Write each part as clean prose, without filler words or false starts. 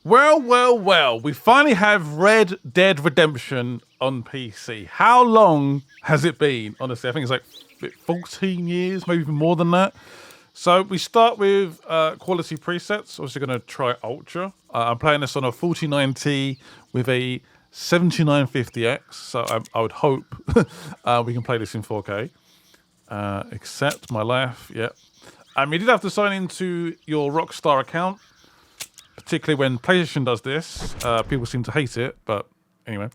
Well, well, well. We finally have Red Dead Redemption on PC. How long has it been? Honestly, I think it's like 14 years, maybe even more than that. So we start with quality presets. Obviously, going to try Ultra. I'm playing this on a 49T with a 7950X. So I would hope we can play this in 4K. Accept my life. Yep. You did have to sign into your Rockstar account, particularly when PlayStation does this. People seem to hate it, but anyway.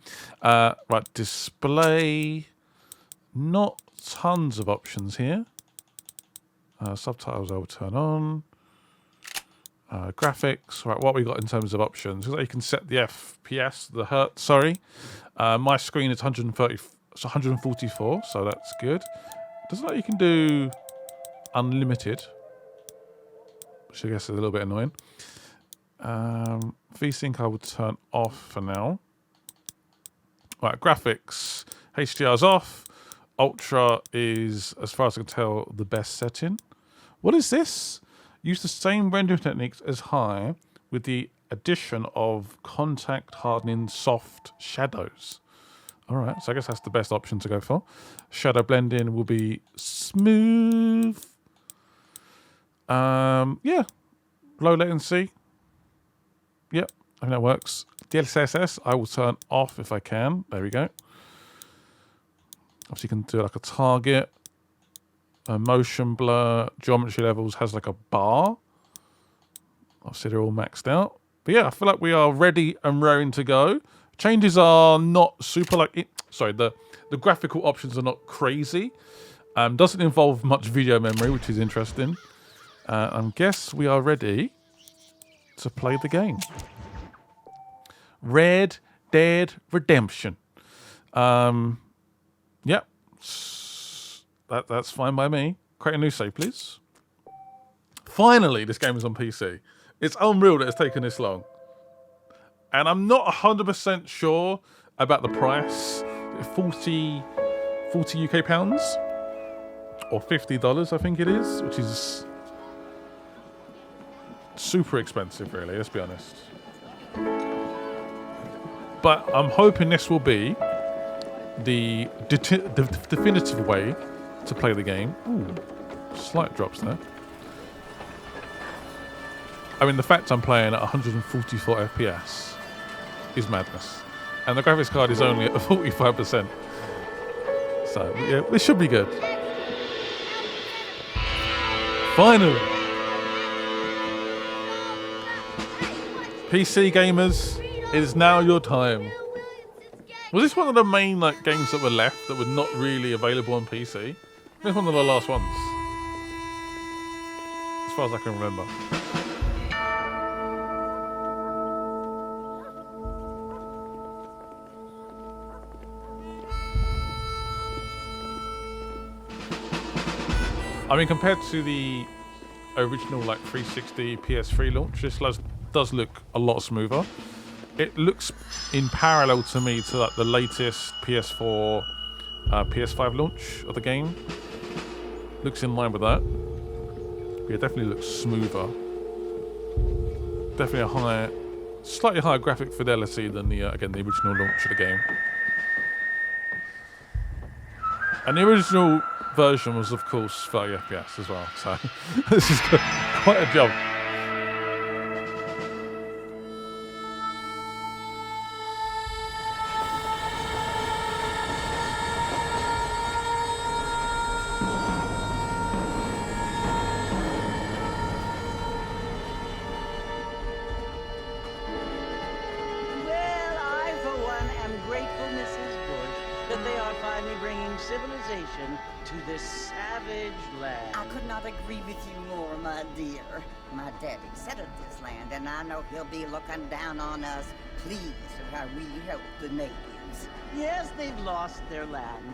Right, display. Not tons of options here. Subtitles I will turn on. Graphics. Right, what we got in terms of options? You can set the FPS, the hertz. Sorry, my screen is 130, it's 144, so that's good. Doesn't look like you can do unlimited, which I guess is a little bit annoying. VSync I would turn off for now. Right, graphics. HDR's off. Ultra is, as far as I can tell, the best setting. What is this? Use the same rendering techniques as high with the addition of contact hardening soft shadows. All right, so I guess that's the best option to go for. Shadow blending will be smooth. Yeah, low latency. Yep, I think that works. DLSS I will turn off if I can. There we go. Obviously, you can do like a target, a motion blur, geometry levels has like a bar. Obviously, they're all maxed out. But yeah, I feel like we are ready and raring to go. Changes are not super the graphical options are not crazy. Doesn't involve much video memory, which is interesting. I guess we are ready to play the game. Red Dead Redemption. Yep. That's fine by me. Create a new save, please. Finally, this game is on PC. It's unreal that it's taken this long. And I'm not 100% sure about the price. 40 UK pounds? Or $50, I think it is, which is super expensive, really, let's be honest. But I'm hoping this will be the definitive way to play the game. Ooh, slight drops there. I mean, the fact I'm playing at 144 FPS is madness. And the graphics card is only at 45%. So, yeah, this should be good. Finally! PC gamers, it is now your time. Was this one of the main games that were left that were not really available on PC? This is one of the last ones, as far as I can remember. I mean, compared to the original 360 PS3 launch, this does look a lot smoother. It looks in parallel to me to the latest PS4, PS5 launch of the game. Looks in line with that. Yeah, definitely looks smoother. Definitely a slightly higher graphic fidelity than the original launch of the game. And the original version was, of course, 30 FPS as well. So this is quite a jump. Civilization to this savage land. I could not agree with you more, my dear. My daddy settled this land, and I know he'll be looking down on us, pleased at how we help the natives. Yes, they've lost their land,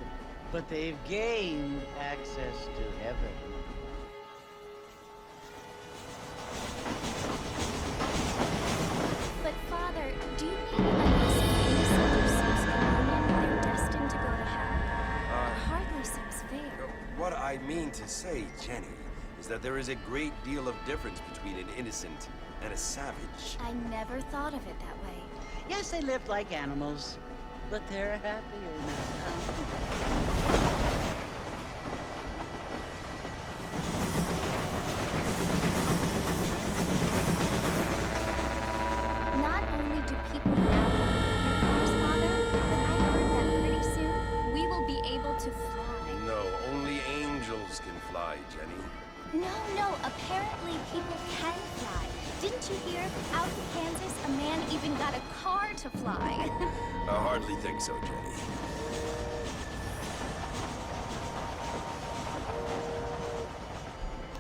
but they've gained access to heaven. But Father, do you mean unless innocent seems human, they're destined to go to hell? It hardly seems fair. What I mean to say, Jenny, is that there is a great deal of difference between an innocent and a savage. I never thought of it that way. Yes, they lived like animals, but they're happier now. Not only do people now have cars, Father, but I heard that pretty soon we will be able to fly. No, only angels can fly, Jenny. No, apparently people can fly. Didn't you hear? Out in Kansas, a man even got a car to fly. I hardly think so, Jenny.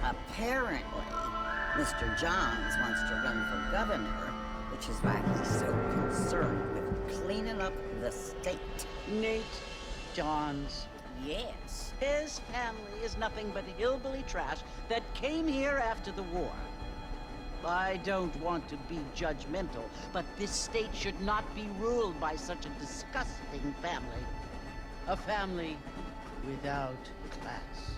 Apparently, Mr. Johns wants to run for governor, which is why he's so concerned with cleaning up the state. Nate Johns. Yes. His family is nothing but hillbilly trash that came here after the war. I don't want to be judgmental, but this state should not be ruled by such a disgusting family. A family without class.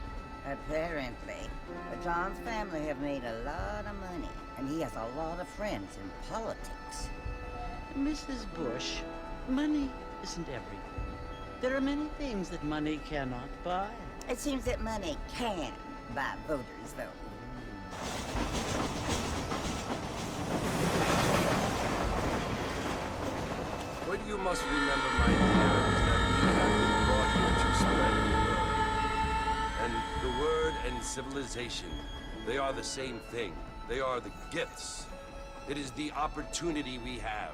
Apparently, the Johns family have made a lot of money, and he has a lot of friends in politics. Mrs. Bush, money isn't everything. There are many things that money cannot buy. It seems that money can buy voters' vote. What you must remember, my dear, is that we have been brought here to spread the word. And the word and civilization, they are the same thing. They are the gifts. It is the opportunity we have,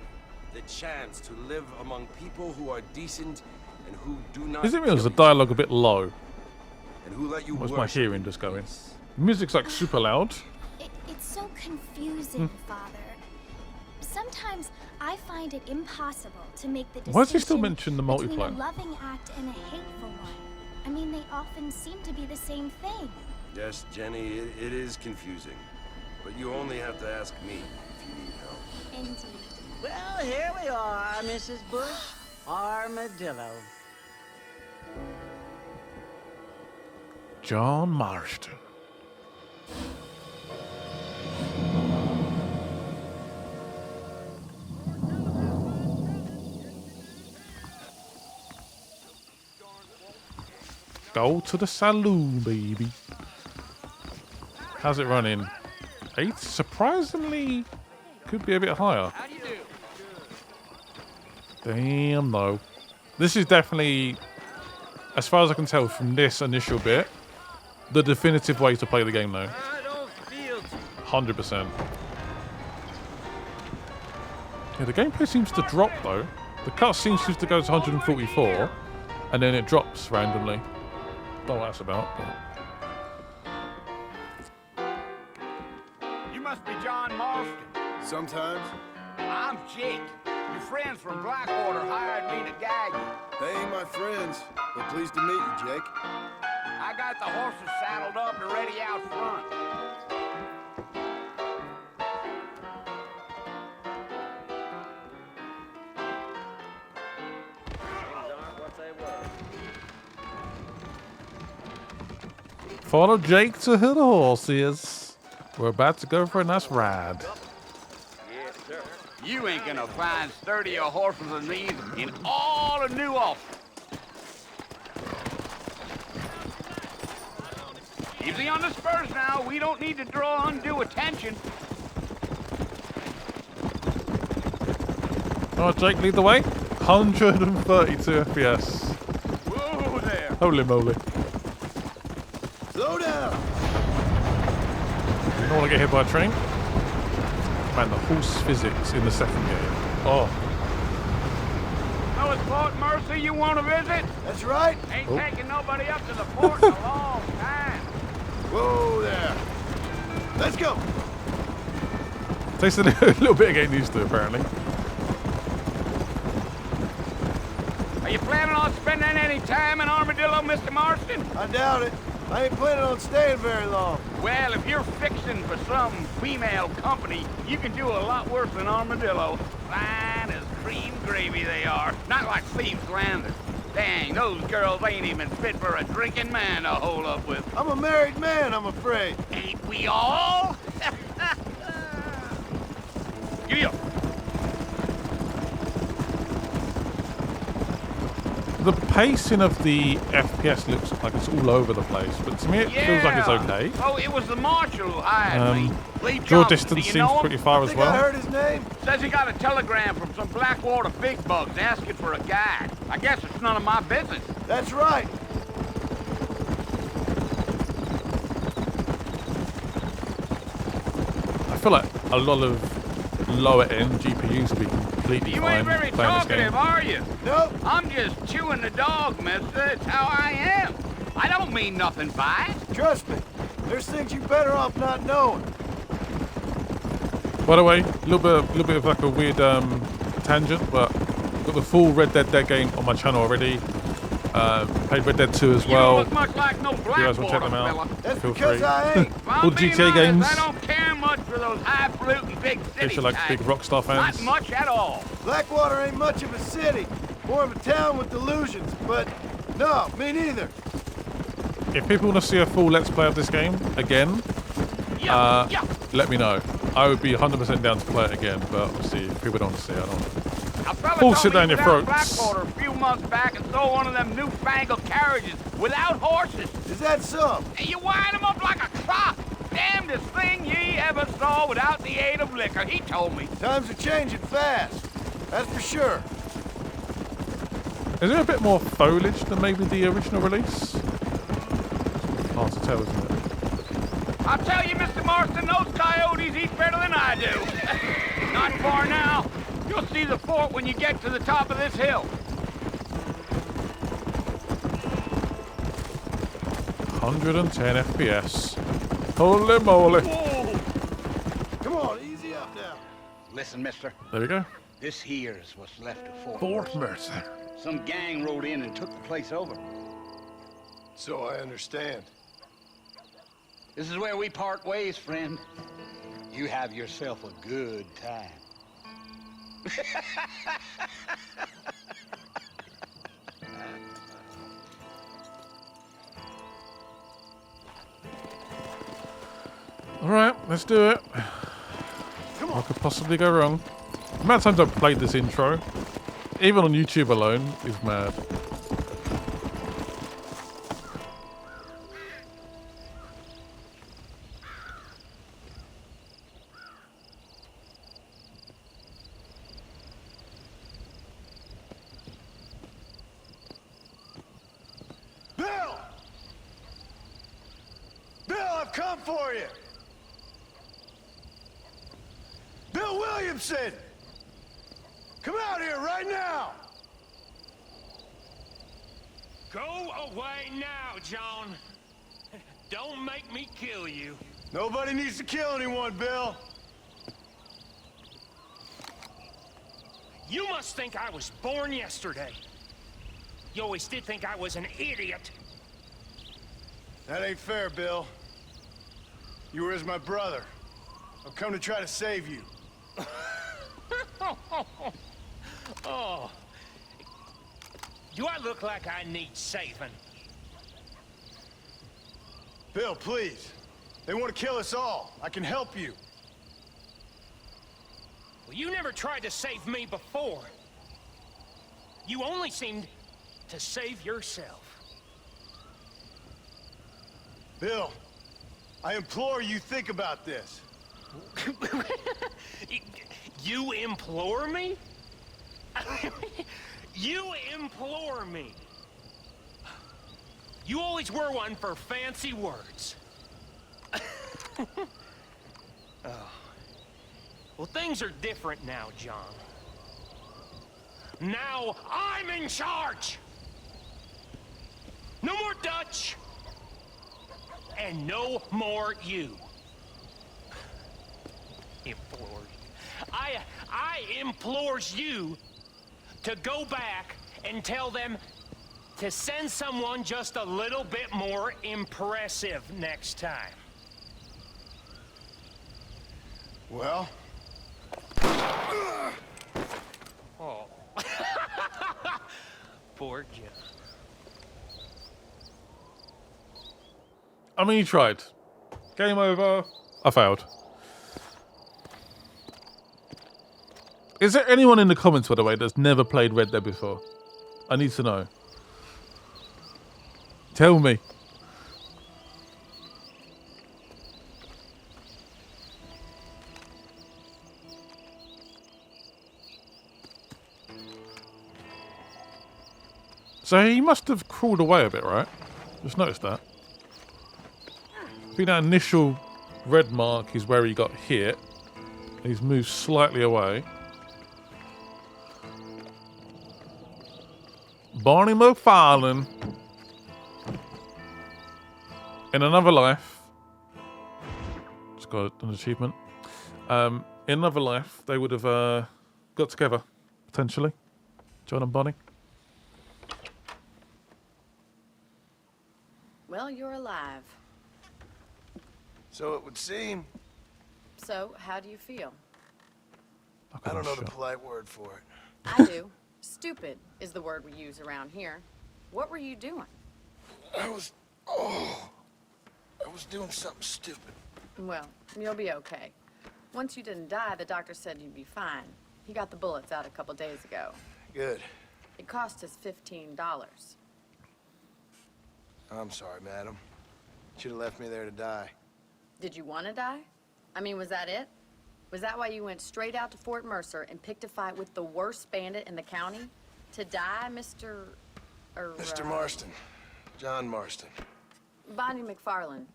the chance to live among people who are decent and who do not. Is it real? Is the kill each other, dialogue a bit low? and who let you What's my worship hearing in just going? peace? Music's like super loud. It's so confusing, Father. Sometimes I find it impossible to make the distinction Why does he still mention the between multiplayer? a loving act and a hateful one. I mean, they often seem to be the same thing. Yes, Jenny, it is confusing. But you only have to ask me if you need help. Indeed. Well, here we are, Mrs. Bush. Armadillo. John Marston. Go to the saloon, baby. How's it running? 8? Surprisingly, could be a bit higher. Damn, no. This is definitely, as far as I can tell from this initial bit, the definitive way to play the game, though. 100%. Yeah, the gameplay seems to drop, though. The cutscene seems to go to 144, and then it drops randomly. Don't know what that's about, but... You must be John Marston. Sometimes. I'm Jake. Your friends from Blackwater hired me to guide you. They ain't my friends, but pleased to meet you, Jake. I got the horses saddled up and ready out front. Follow Jake to who the horse is. We're about to go for a nice ride. You ain't gonna find sturdier horses than these in all of New Ulster. Easy on the spurs now. We don't need to draw undue attention. Alright, Jake, lead the way. 132 FPS. Whoa there. Holy moly. Slow down! You don't want to get hit by a train? Man, the horse physics in the second game. Oh. Know it's Port Mercy you want to visit? That's right. Ain't taking nobody up to the port in a long time. Whoa there. Let's go. Takes a little bit of getting used to, apparently. Are you planning on spending any time in Armadillo, Mr. Marston? I doubt it. I ain't planning on staying very long. Well, if you're fixing for some female company, you can do a lot worse than Armadillo. Fine as cream gravy they are. Not like Steve's Landing. Dang, those girls ain't even fit for a drinking man to hold up with. I'm a married man, I'm afraid. Ain't we all? real. The pacing of the FPS looks like it's all over the place, but to me it feels like it's okay. Oh, it was the marshal who hired me. Lee Draw Johnson, distance do you seems know him? pretty far as Think I well. heard his name? Says he got a telegram from some Blackwater big bugs asking for a guide. I guess it's none of my business. That's right. I feel like a lot of lower end GPUs will be completely You fine ain't very playing this game. talkative, are you? Nope. I'm just chewing the dog, mister. It's how I am. I don't mean nothing by it. Trust me. There's things you better off not knowing. By the way, a little bit of like a weird tangent, but I've got the full Red Dead game on my channel already. Played Red Dead 2 as You well. don't look much like no If you guys want to check Blackwater them fella. out, That's feel because free. I ain't. If I'm All the being GTA honest, games. I don't care much for those highfalutin big In city case you're like big types. Rockstar fans. Not much at all. Blackwater ain't much of a city. More of a town with delusions, but no, me neither. If people want to see a full Let's Play of this game again, Yeah, yeah. let me know. I would be 100% down to play it again, but obviously if people don't want to see it, I don't know. A fella Force told it down me your he was out throats. Blackwater a few months back and saw one of them newfangled carriages without horses. Is that so? And you wind 'em up like a clock. Damnedest thing ye ever saw without the aid of liquor, he told me. Times are changing fast. That's for sure. Is there a bit more foliage than maybe the original release? Hard to tell, isn't it? I'll tell you, Mr. Marston, those coyotes eat better than I do. Not far now. You'll see the fort when you get to the top of this hill. 110 FPS. Holy moly. Whoa! Come on, easy up now. Listen, mister. There we go. This here's what's left of Fort Fort Mercer. Mercer. Some gang rode in and took the place over. So I understand. This is where we part ways, friend. You have yourself a good time. Alright, let's do it. What could possibly go wrong? The amount of times I've played this intro, even on YouTube alone, is mad. Bill! Bill, I've come for you! Bill Williamson! Come out here right now! Go away now, John. Don't make me kill you. Nobody needs to kill anyone, Bill. You must think I was born yesterday. You always did think I was an idiot. That ain't fair, Bill. You were as my brother. I've come to try to save you. Oh. Do I look like I need saving? Bill, please. They want to kill us all. I can help you. Well, you never tried to save me before. You only seemed to save yourself. Bill, I implore you think about this. You implore me? You implore me. You always were one for fancy words. Oh. Well, things are different now, John. Now I'm in charge. No more Dutch. And no more you. Implores. I implores you to go back and tell them to send someone just a little bit more impressive next time. Well, Oh. Poor Jim. I mean, you tried. Game over. I failed. Is there anyone in the comments, by the way, that's never played Red Dead before? I need to know. Tell me. So he must have crawled away a bit, right? Just noticed that. I think that initial red mark is where he got hit. He's moved slightly away. Barney McFarlane. In another life. Just got an achievement. In another life, they would have got together, potentially. John and Bonnie. Well, you're alive. So it would seem. So, how do you feel? I don't know the polite word for it. I do. Stupid is the word we use around here. What were you doing? I was doing something stupid. Well, you'll be okay. Once you didn't die, the doctor said you'd be fine. He got the bullets out a couple days ago. Good. It cost us $15. I'm sorry, madam. Should have left me there to die. Did you want to die? I mean, was that it? Was that why you went straight out to Fort Mercer and picked a fight with the worst bandit in the county? To die, Mr. Mr. Marston. John Marston. Bonnie McFarlane.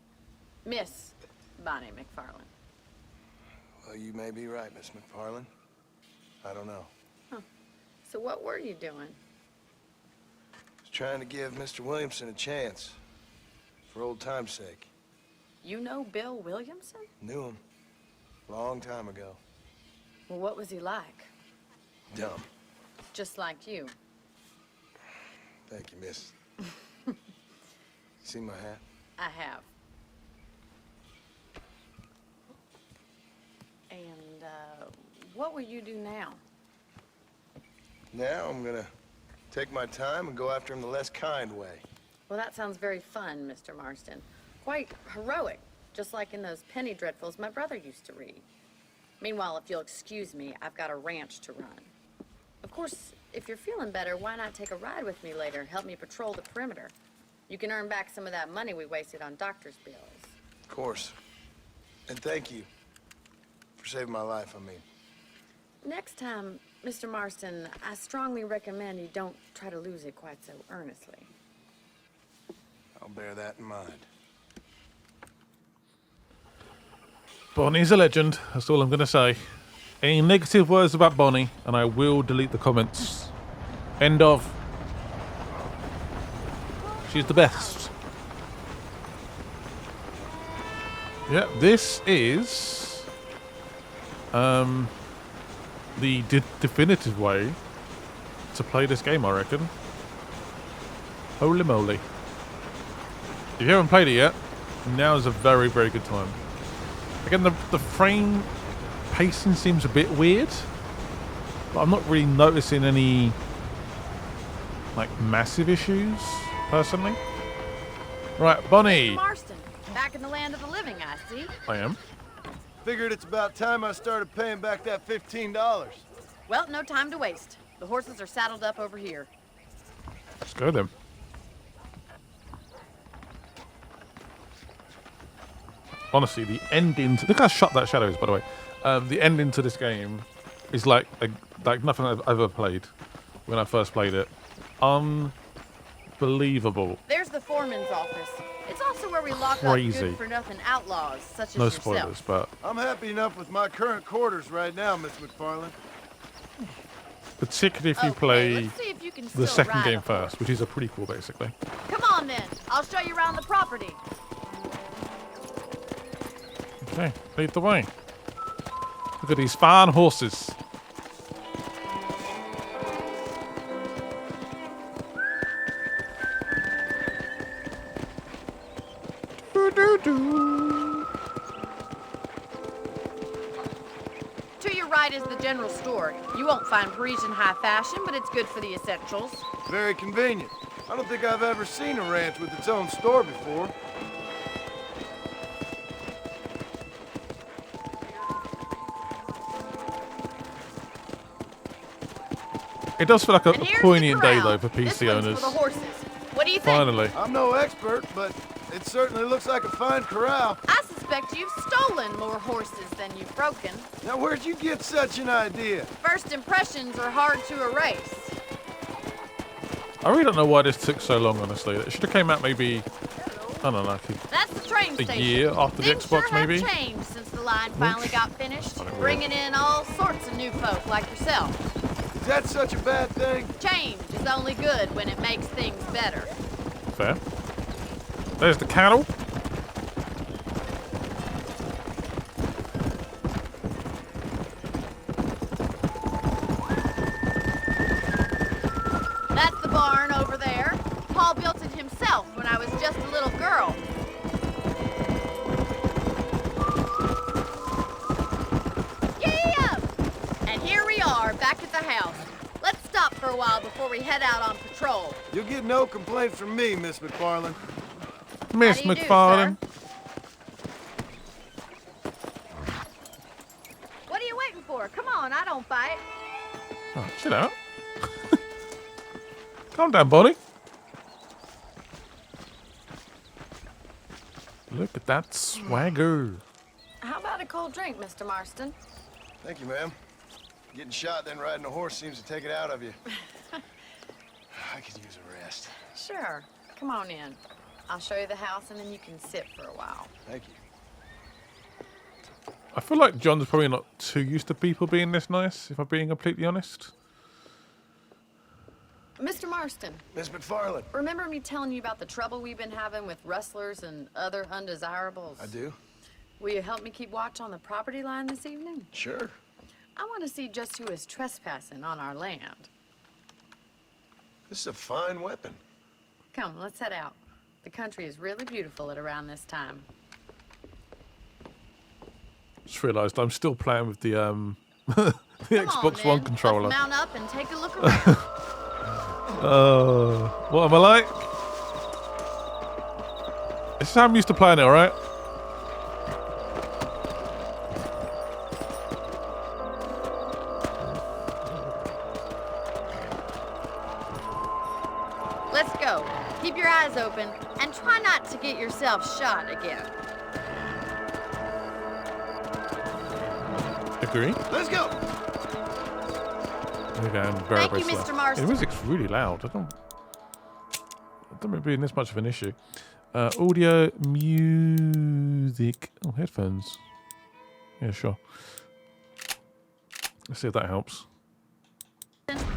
Miss Bonnie McFarlane. Well, you may be right, Miss McFarlane. I don't know. Huh. So what were you doing? Was trying to give Mr. Williamson a chance. For old time's sake. You know Bill Williamson? Knew him. Long time ago. Well, what was he like? Dumb. Just like you. Thank you, miss. You see my hat? I have. And, what will you do now? Now I'm gonna take my time and go after him the less kind way. Well, that sounds very fun, Mr. Marston. Quite heroic, just like in those penny dreadfuls my brother used to read. Meanwhile, if you'll excuse me, I've got a ranch to run. Of course, if you're feeling better, why not take a ride with me later and help me patrol the perimeter? You can earn back some of that money we wasted on doctor's bills. Of course. And thank you for saving my life, I mean. Next time, Mr. Marston, I strongly recommend you don't try to lose it quite so earnestly. I'll bear that in mind. Bonnie's a legend. That's all I'm going to say. Any negative words about Bonnie, and I will delete the comments. End of. She's the best. Yeah, this is the definitive way to play this game, I reckon. Holy moly. If you haven't played it yet, now is a very, very good time. Again, the frame pacing seems a bit weird, but I'm not really noticing any like massive issues personally. Right, Bonnie. Marston, back in the land of the living, I see. I am. Figured it's about time I started paying back that $15. Well, no time to waste. The horses are saddled up over here. Let's go then. Honestly, the ending to... Look how shot that shadow is, by the way. The ending to this game is like nothing I've ever played when I first played it. Unbelievable. There's the foreman's office. It's also where we lock Crazy. up good-for-nothing outlaws, such as No yourself. spoilers, but I'm happy enough with my current quarters right now, Miss McFarlane. particularly if you Okay, play let's see if you can the still second ride game a horse. first, which is a prequel, basically. Come on then, I'll show you around the property. Okay, lead the way. Look at these fine horses. To your right is the general store. You won't find Parisian high fashion, but it's good for the essentials. Very convenient. I don't think I've ever seen a ranch with its own store before. It does feel like And a here's poignant the day corral. though for This PC one's owners. for the horses. What do you think? Finally. I'm no expert, but it certainly looks like a fine corral. I suspect you've stolen more horses than you've broken. Now, where'd you get such an idea? First impressions are hard to erase. I really don't know why this took so long, honestly. It should have came out maybe, I don't know, like That's the train a station. year after the Things Xbox, sure maybe. have changed since the line finally got finished, Funny word. bringing in all sorts of new folk like yourself. Is that such a bad thing? Change is only good when it makes things better. Fair. There's the cattle. That's the barn over there. Paul built it himself when I was just a little girl. Yeah! And here we are, back at the house. Let's stop for a while before we head out on patrol. You'll get no complaints from me, Miss McFarland. Miss How do you do, McFarlane. What are you waiting for? Come on, I don't fight. Oh, chill out. Calm down, buddy. Look at that swagger. How about a cold drink, Mr. Marston? Thank you, ma'am. Getting shot, then riding a horse seems to take it out of you. I could use a rest. Sure. Come on in. I'll show you the house and then you can sit for a while. Thank you. I feel like John's probably not too used to people being this nice, if I'm being completely honest. Mr. Marston, Miss McFarland. remember me telling you about the trouble we've been having with rustlers and other undesirables? I do? Will you help me keep watch on the property line this evening? Sure. I want to see just who is trespassing on our land. This is a fine weapon. Come, let's head out. The country is really beautiful at around this time. Just realised I'm still playing with the Come Xbox on, One then. controller. Let's mount up and take a look around. What am I like? This is how I'm used to playing it, alright? Let's go. Keep your eyes open and try not to get yourself shot again. Agree? Let's go! Okay, I'm very, Thank very you, slow. Mr. Yeah, Marston. the music's really loud. I don't remember being this much of an issue. Audio, music. Oh, headphones. Yeah, sure. Let's see if that helps.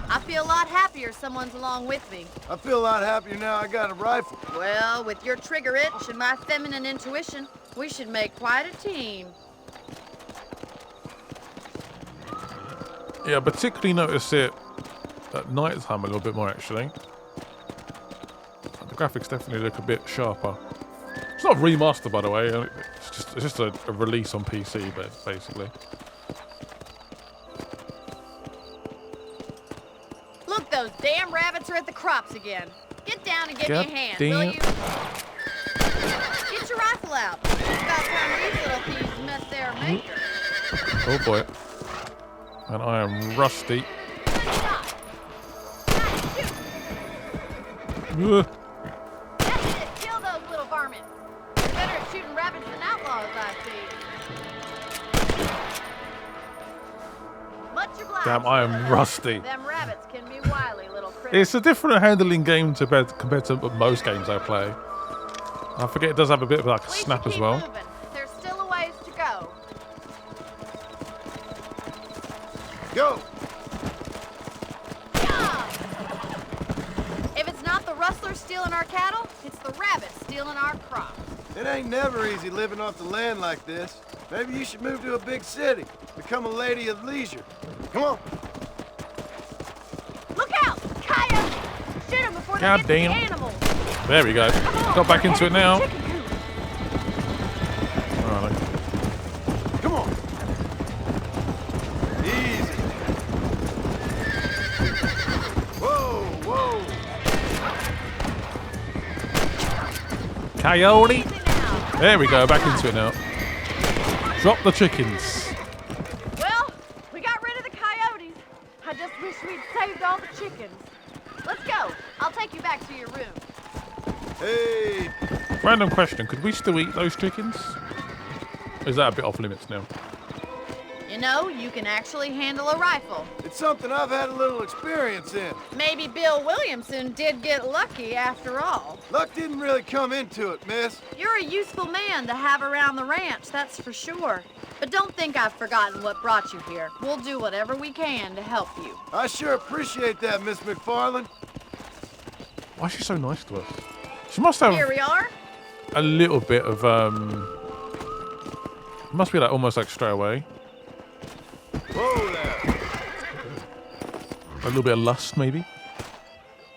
I feel a lot happier someone's along with me. I feel a lot happier now I got a rifle. Well, with your trigger itch and my feminine intuition, we should make quite a team. Yeah, I particularly notice it at night time a little bit more, actually. The graphics definitely look a bit sharper. It's not remastered, by the way. It's just a release on PC, but basically. Look, those damn rabbits are at the crops again. Get down and give me a hand, damn. will you? Get your rifle out. It's about time these little thieves met their maker. Oh boy. And I am rusty. Good shot. Nice, shoot. Ugh. That's it. Kill those little varmints. They're better at shooting rabbits than outlaws, I see. Much obliged. Damn, I am Little. rusty. Them rabbits can be wily little critters. It's a different handling game compared to most games I play. I forget it does have a bit of like a Please snap as keep well. moving. There's still a ways to go. Go! Yeah! If it's not the rustlers stealing our cattle, it's the rabbits stealing our crops. It ain't never easy living off the land like this. Maybe you should move to a big city. Become a lady of leisure. Come on. Look out! Coyotes! Shoot them before God they get damn. to the animals. There we go. Come on, Got back we're into it heading now. for the chicken coop. Alright. Come on. Easy. Whoa, whoa. Coyote. Easy now. There we go. Back into it now. Drop the chickens. Well, we got rid of the coyotes. I just wish we'd saved all the chickens. Let's go. I'll take you back to your room. Hey! Random question: could we still eat those chickens? Or is that a bit off limits now? You know, you can actually handle a rifle. It's something I've had a little experience in. Maybe Bill Williamson did get lucky after all. Luck didn't really come into it, miss. You're a useful man to have around the ranch, that's for sure. But don't think I've forgotten what brought you here. We'll do whatever we can to help you. I sure appreciate that, Miss McFarland. Why is she so nice to us? She must have Here we are. a little bit of must be like almost like straight away. Whoa there. A little bit of lust, maybe.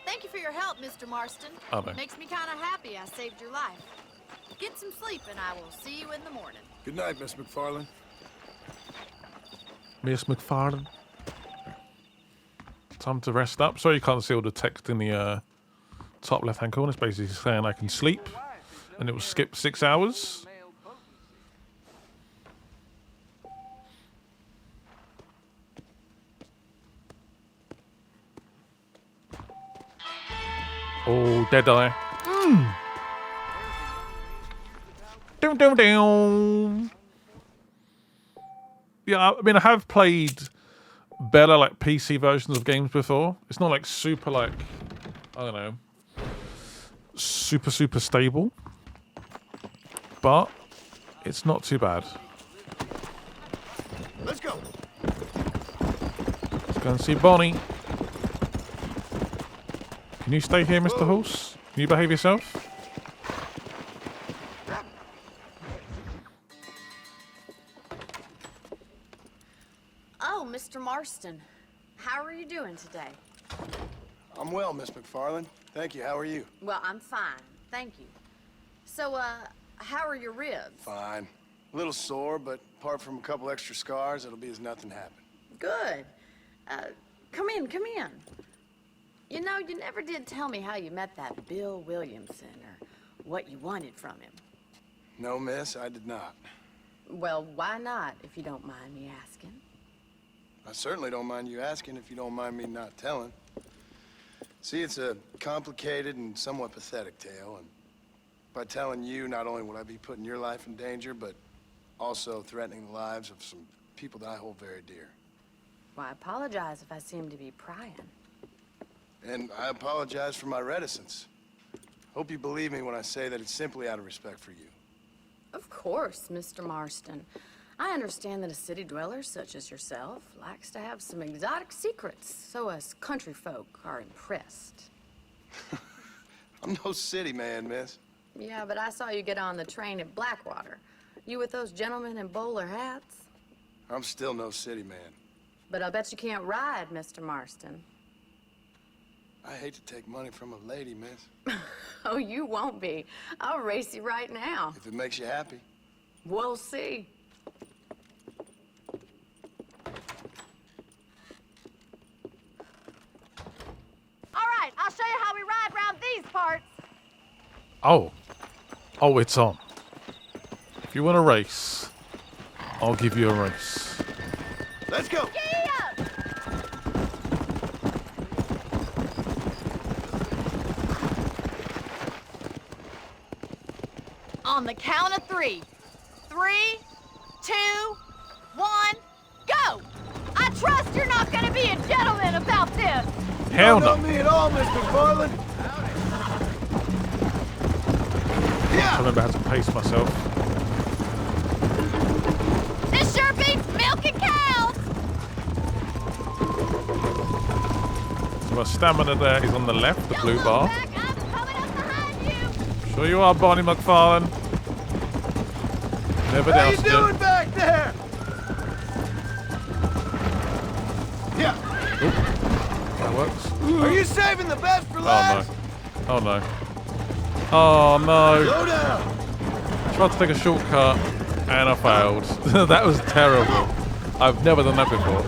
Thank you for your help, Mr. Marston. Oh, no. Makes me kind of happy I saved your life. Get some sleep and I will see you in the morning. Good night, Miss McFarland. Miss McFarland. Time to rest up. Sorry you can't see all the text in the top left-hand corner. It's basically saying I can sleep, and it will skip 6 hours. Oh, Deadeye. Down, down, down. Yeah, I mean, I have played better, like, PC versions of games before. It's not, like, super, like, I don't know, super stable. But it's not too bad. Let's go. Let's go and see Bonnie. Can you stay here, Mr. Horse? Can you behave yourself? Oh, Mr. Marston. How are you doing today? I'm well, Miss McFarland. Thank you. How are you? Well, I'm fine. Thank you. So, how are your ribs? Fine. A little sore, but apart from a couple extra scars, it'll be as nothing happened. Good. Come in, come in. You know, you never did tell me how you met that Bill Williamson or what you wanted from him. No, miss, I did not. Well, why not, if you don't mind me asking? I certainly don't mind you asking if you don't mind me not telling. See, it's a complicated and somewhat pathetic tale, and by telling you, not only would I be putting your life in danger, but also threatening the lives of some people that I hold very dear. Well, I apologize if I seem to be prying. And I apologize for my reticence. Hope you believe me when I say that it's simply out of respect for you. Of course, Mr. Marston. I understand that a city dweller such as yourself likes to have some exotic secrets, so us country folk are impressed. I'm no city man, miss. Yeah, but I saw you get on the train at Blackwater. You with those gentlemen in bowler hats? I'm still no city man. But I bet you can't ride, Mr. Marston. I hate to take money from a lady, miss. Oh, you won't be. I'll race you right now. If it makes you happy. We'll see. All right, I'll show you how we ride around these parts. Oh. Oh, it's on. If you want a race, I'll give you a race. Let's go! Yeah! On the count of 3. 3, 2, 1, go! I trust you're not gonna be a gentleman about this. Hell no. Not me at all, Mr. McFarland. I remember how to pace myself. This sure beats milking cows. So my stamina there is on the left, the blue bar. Back, I'm coming up behind you. Sure you are, Bonnie McFarlane. Never How you doubted doing it. back there? Yeah. That works. Are you saving the best for last? Oh no. Oh no. Slow down. I tried to take a shortcut and I failed. That was terrible. I've never done that before.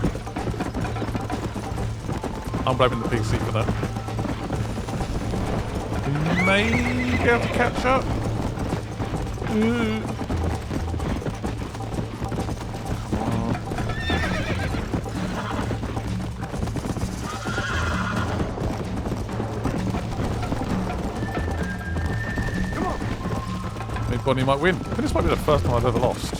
I'm blaming the PC for that. Maybe able to catch up. think Bonnie might win. I think this might be the first time I've ever lost.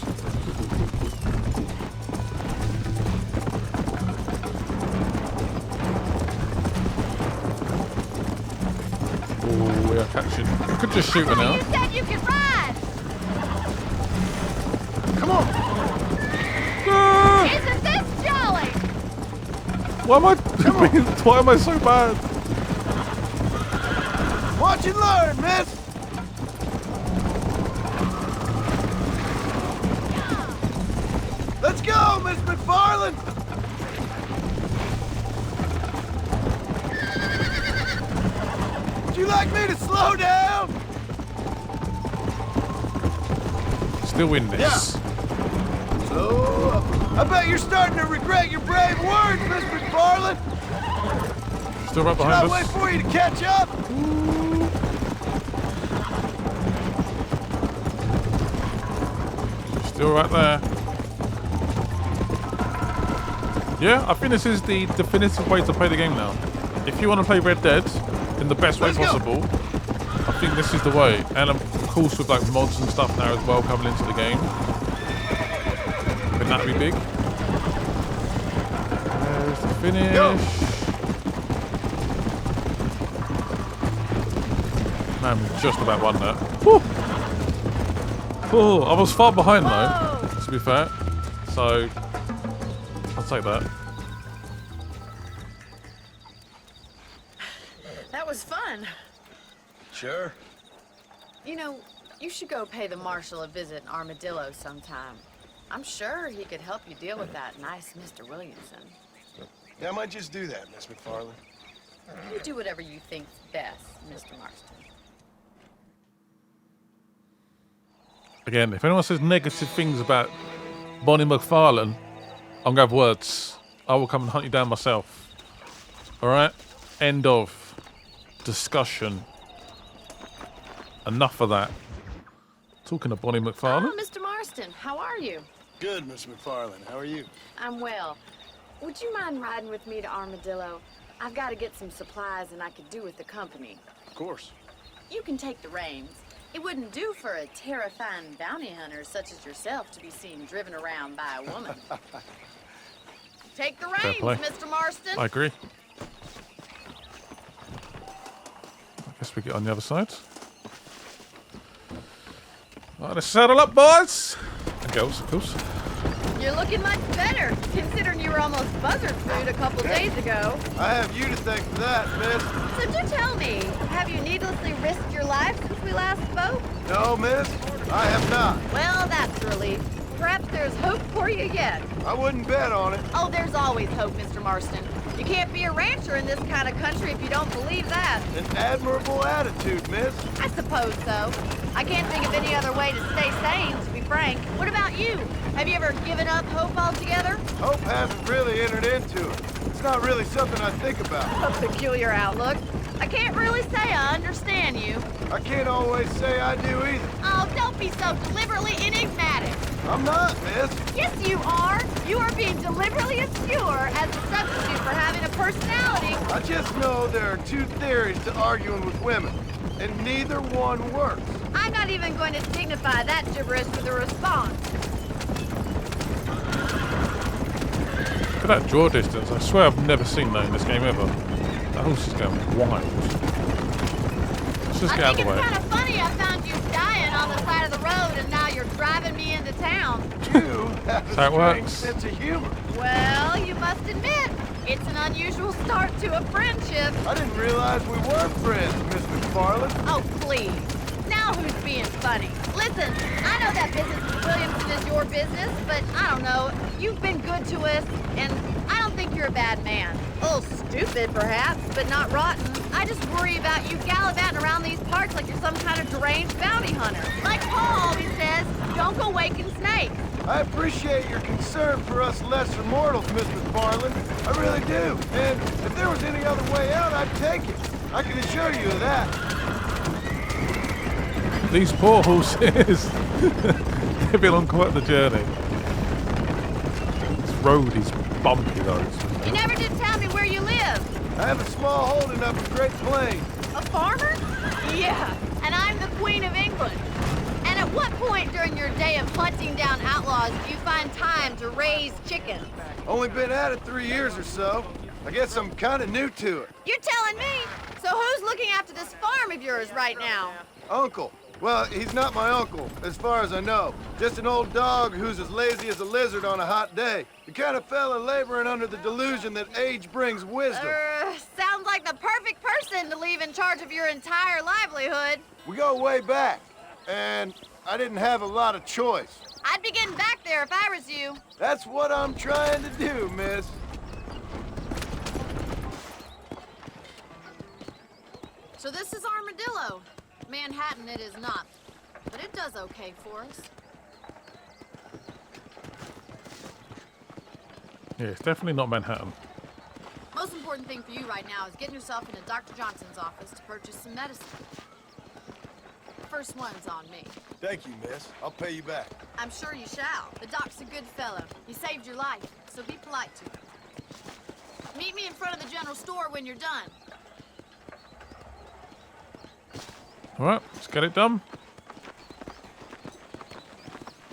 Oh, we are catching. We could just shoot her now. You said you could ride! Come on! Ah! Isn't this jolly? Why am I so bad? Watch and learn, miss! Let's go, Miss McFarland! Would you like me to slow down? Still win this. Yeah. So, I bet you're starting to regret your brave words, Miss McFarland. Still right Should I behind wait us. for you to catch up? Still right there. Yeah, I think this is the definitive way to play the game now. If you want to play Red Dead in the best way Let's go. possible, I think this is the way. And of course with like mods and stuff now as well coming into the game. I think that'd be big. There's the finish. Go. Man, we just about won that. Whew. Oh, I was far behind though, to be fair. So, I'll take that. That was fun. Sure. You know, you should go pay the marshal a visit in Armadillo sometime. I'm sure he could help you deal with that nice Mr. Williamson. Yeah, I might just do that, Miss McFarland. You do whatever you think's best, Mr. Marston. Again, if anyone says negative things about Bonnie McFarlane, I'm going to have words. I will come and hunt you down myself. Alright? End of discussion. Enough of that. Talking to Bonnie McFarlane. Oh, Mr. Marston, how are you? Good, Miss McFarland. How are you? I'm well. Would you mind riding with me to Armadillo? I've got to get some supplies and I could do with the company. Of course. You can take the reins. It wouldn't do for a terrifying bounty hunter such as yourself to be seen driven around by a woman. Take the reins, play. Mr. Marston. I agree. I guess we get on the other side. Right, let's saddle up, boys. And girls, of course. You're looking much better, considering you were almost buzzard food a couple days ago. I have you to thank for that, miss. So do tell me, have you needlessly risked your life since we last spoke? No, miss, I have not. Well, that's a relief. Perhaps there's hope for you yet. I wouldn't bet on it. Oh, there's always hope, Mr. Marston. You can't be a rancher in this kind of country if you don't believe that. An admirable attitude, miss. I suppose so. I can't think of any other way to stay sane, to be frank. What about you? Have you ever given up hope altogether? Hope hasn't really entered into it. It's not really something I think about. A peculiar outlook. I can't really say I understand you. I can't always say I do either. Oh, don't be so deliberately enigmatic. I'm not, miss. Yes, you are. You are being deliberately obscure as a substitute for having a personality. I just know there are two theories to arguing with women, and neither one works. I'm not even going to dignify that gibberish with a response. Look at that draw distance. I swear I've never seen that in this game ever. That horse is going wild. Let's just get out of the way. I think it's kind of funny I found you dying on the side of the road and now you're driving me into town. You have a How it strange works. sense of humor. Well, you must admit, it's an unusual start to a friendship. I didn't realize we were friends, Miss McFarland. Oh, please. Now who's being funny? Listen, I know that business with Williamson is your business, but I don't know. You've been good to us, and I don't think you're a bad man. A little stupid, perhaps, but not rotten. I just worry about you gallivanting around these parts like you're some kind of deranged bounty hunter. Like Paul always says, don't go waking snakes. I appreciate your concern for us lesser mortals, Miss McFarland. I really do. And if there was any other way out, I'd take it. I can assure you of that. These poor horses. They've been on quite the journey. This road is bumpy though. You never did tell me where you live. I have a small holding up in Great Plains. A farmer? Yeah, and I'm the Queen of England. And at what point during your day of hunting down outlaws do you find time to raise chickens? Only been at it 3 years or so. I guess I'm kind of new to it. You're telling me? So who's looking after this farm of yours right now? Uncle. Well, he's not my uncle, as far as I know. Just an old dog who's as lazy as a lizard on a hot day. The kind of fella laboring under the delusion that age brings wisdom. Sounds like the perfect person to leave in charge of your entire livelihood. We go way back, and I didn't have a lot of choice. I'd be getting back there if I was you. That's what I'm trying to do, miss. So this is Armadillo. Manhattan it is not, but it does okay for us. Yeah, it's definitely not Manhattan. Most important thing for you right now is getting yourself into Dr. Johnson's office to purchase some medicine. First one's on me. Thank you, miss. I'll pay you back. I'm sure you shall. The doc's a good fellow. He saved your life, so be polite to him. Meet me in front of the general store when you're done. All right, let's get it done.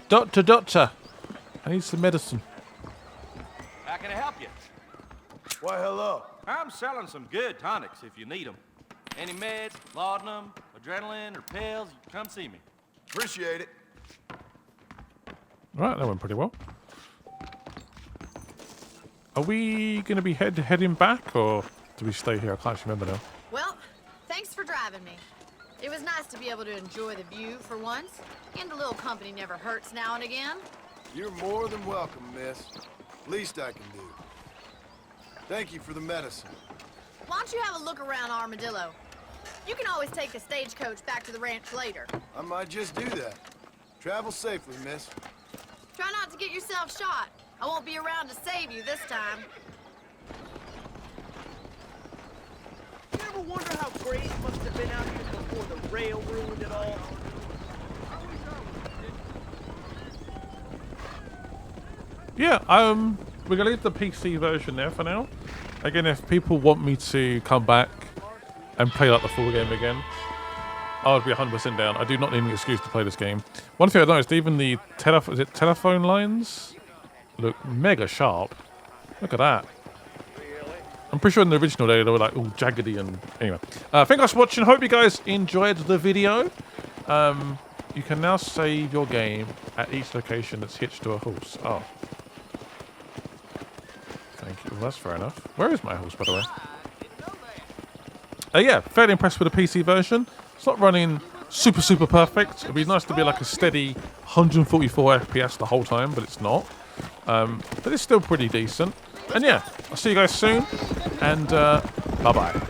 Doctor, I need some medicine. How can I help you? Why, hello. I'm selling some good tonics if you need them. Any meds, laudanum, adrenaline, or pills, come see me. Appreciate it. All right, that went pretty well. Are we going to be heading back, or do we stay here? I can't actually remember now. Well, thanks for driving me. It was nice to be able to enjoy the view for once, and a little company never hurts now and again. You're more than welcome, miss. Least I can do. Thank you for the medicine. Why don't you have a look around Armadillo? You can always take the stagecoach back to the ranch later. I might just do that. Travel safely, miss. Try not to get yourself shot. I won't be around to save you this time. You ever wonder how great it must have been out here before the rail ruined it all? Yeah, we're gonna leave the PC version there for now. Again, if people want me to come back and play like the full game again, I would be 100% down. I do not need an excuse to play this game. One thing I noticed, even the telephone lines look mega sharp. Look at that. I'm pretty sure in the original they were like all jaggedy and anyway. Thank you guys for watching. Hope you guys enjoyed the video. You can now save your game at each location that's hitched to a horse. Oh. Thank you. Well, that's fair enough. Where is my horse, by the way? Yeah, fairly impressed with the PC version. It's not running super perfect. It'd be nice to be like a steady 144 FPS the whole time, but it's not. But it's still pretty decent. And yeah, I'll see you guys soon, and bye-bye.